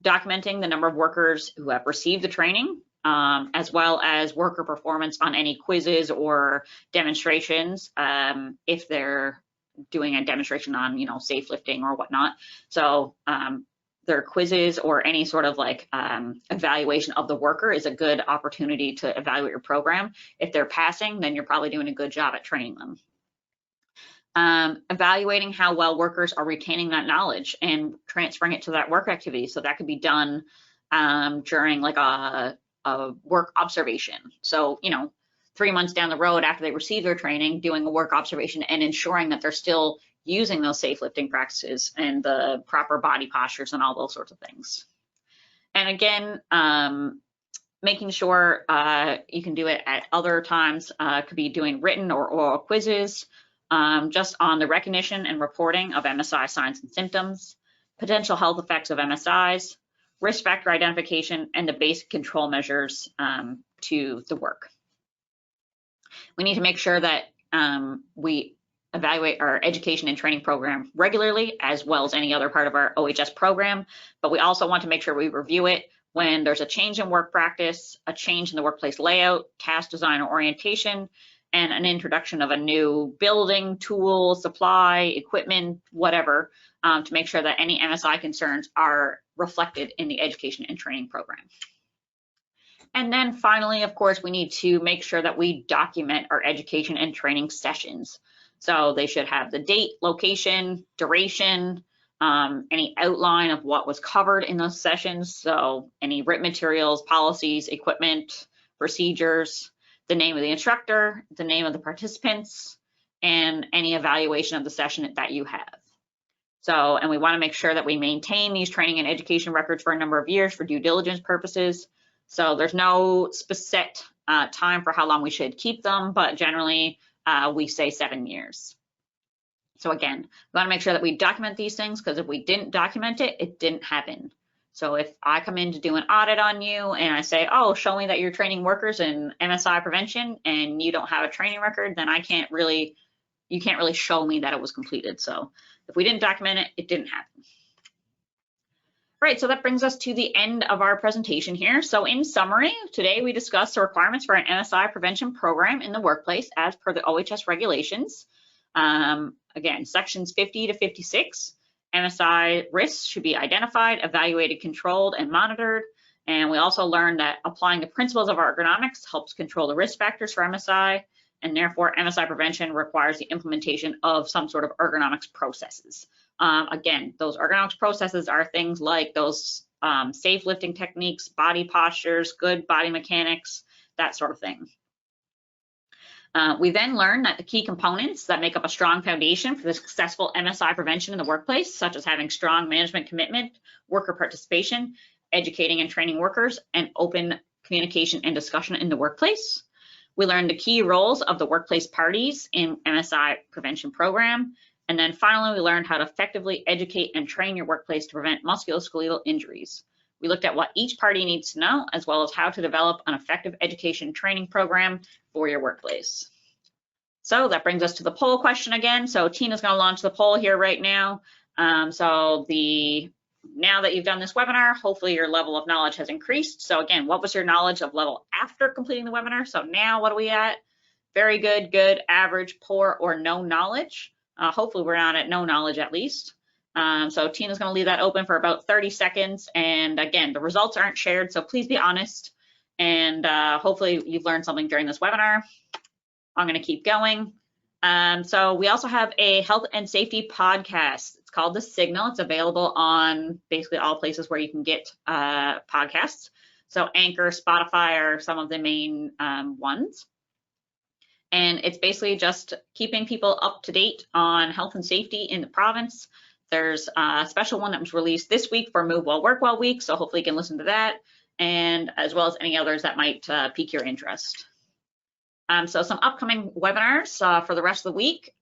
Documenting the number of workers who have received the training, as well as worker performance on any quizzes or demonstrations, if they're doing a demonstration on, safe lifting or whatnot. So their quizzes or any sort of evaluation of the worker is a good opportunity to evaluate your program. If they're passing, then you're probably doing a good job at training them. Evaluating how well workers are retaining that knowledge and transferring it to that work activity. So that could be done during a work observation. So, 3 months down the road after they receive their training, doing a work observation and ensuring that they're still using those safe lifting practices and the proper body postures and all those sorts of things. And again, making sure you can do it at other times, could be doing written or oral quizzes, just on the recognition and reporting of MSI signs and symptoms, potential health effects of MSIs, risk factor identification, and the basic control measures to the work. We need to make sure that we evaluate our education and training program regularly, as well as any other part of our OHS program, but we also want to make sure we review it when there's a change in work practice, a change in the workplace layout, task design or orientation, and an introduction of a new building, tool, supply, equipment, whatever, to make sure that any MSI concerns are reflected in the education and training program. And then finally, of course, we need to make sure that we document our education and training sessions. So they should have the date, location, duration, any outline of what was covered in those sessions. So any written materials, policies, equipment, procedures, the name of the instructor, the name of the participants, and any evaluation of the session that you have. So, and we want to make sure that we maintain these training and education records for a number of years for due diligence purposes. So there's no specific time for how long we should keep them, but generally we say 7 years. So again, we want to make sure that we document these things, because if we didn't document it, it didn't happen. So if I come in to do an audit on you and I say, oh, show me that you're training workers in MSI prevention, and you don't have a training record, then you can't really show me that it was completed. So if we didn't document it, it didn't happen. All right, so that brings us to the end of our presentation here. So in summary, today we discussed the requirements for an MSI prevention program in the workplace as per the OHS regulations. Again, sections 50 to 56, MSI risks should be identified, evaluated, controlled, and monitored. And we also learned that applying the principles of ergonomics helps control the risk factors for MSI, and therefore MSI prevention requires the implementation of some sort of ergonomics processes. Again, those ergonomics processes are things like those safe lifting techniques, body postures, good body mechanics, that sort of thing. We then learned that the key components that make up a strong foundation for the successful MSI prevention in the workplace, such as having strong management commitment, worker participation, educating and training workers, and open communication and discussion in the workplace. We learned the key roles of the workplace parties in MSI prevention program. And then finally, we learned how to effectively educate and train your workplace to prevent musculoskeletal injuries. We looked at what each party needs to know, as well as how to develop an effective education training program for your workplace. So that brings us to the poll question again. So Tina's going to launch the poll here right now. Now that you've done this webinar, hopefully your level of knowledge has increased. So again, what was your knowledge of level after completing the webinar? So now what are we at? Very good, good, average, poor, or no knowledge. Hopefully we're not at no knowledge at least. So Tina's going to leave that open for about 30 seconds. And again, the results aren't shared, so please be honest. And hopefully you've learned something during this webinar. I'm going to keep going. So we also have a health and safety podcast. It's called The Signal. It's available on basically all places where you can get podcasts. So Anchor, Spotify are some of the main ones. And it's basically just keeping people up to date on health and safety in the province. There's a special one that was released this week for Move Well, Work Well week, so hopefully you can listen to that, and as well as any others that might pique your interest. So some upcoming webinars for the rest of the week.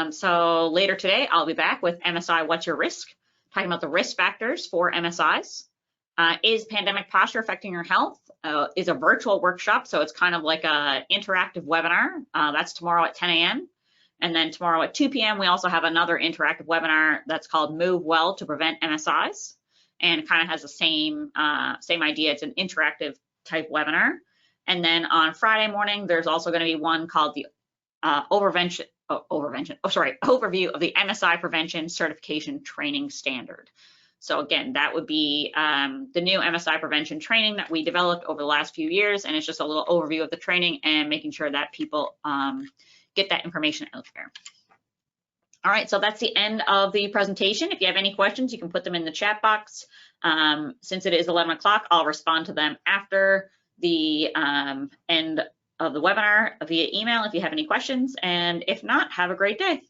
So later today, I'll be back with MSI What's Your Risk, talking about the risk factors for MSIs. Is pandemic posture affecting your health? Is a virtual workshop, so it's kind of like an interactive webinar. That's tomorrow at 10 a.m. And then tomorrow at 2 p.m. we also have another interactive webinar that's called Move Well to Prevent MSIs, and kind of has the same idea. It's an interactive type webinar. And then on Friday morning, there's also going to be one called the overview of the MSI Prevention Certification Training Standard. So again, that would be the new MSI prevention training that we developed over the last few years, and it's just a little overview of the training and making sure that people get that information out there. All right, so that's the end of the presentation. If you have any questions, you can put them in the chat box. Since it is 11 o'clock, I'll respond to them after the end of the webinar via email if you have any questions, and if not, have a great day.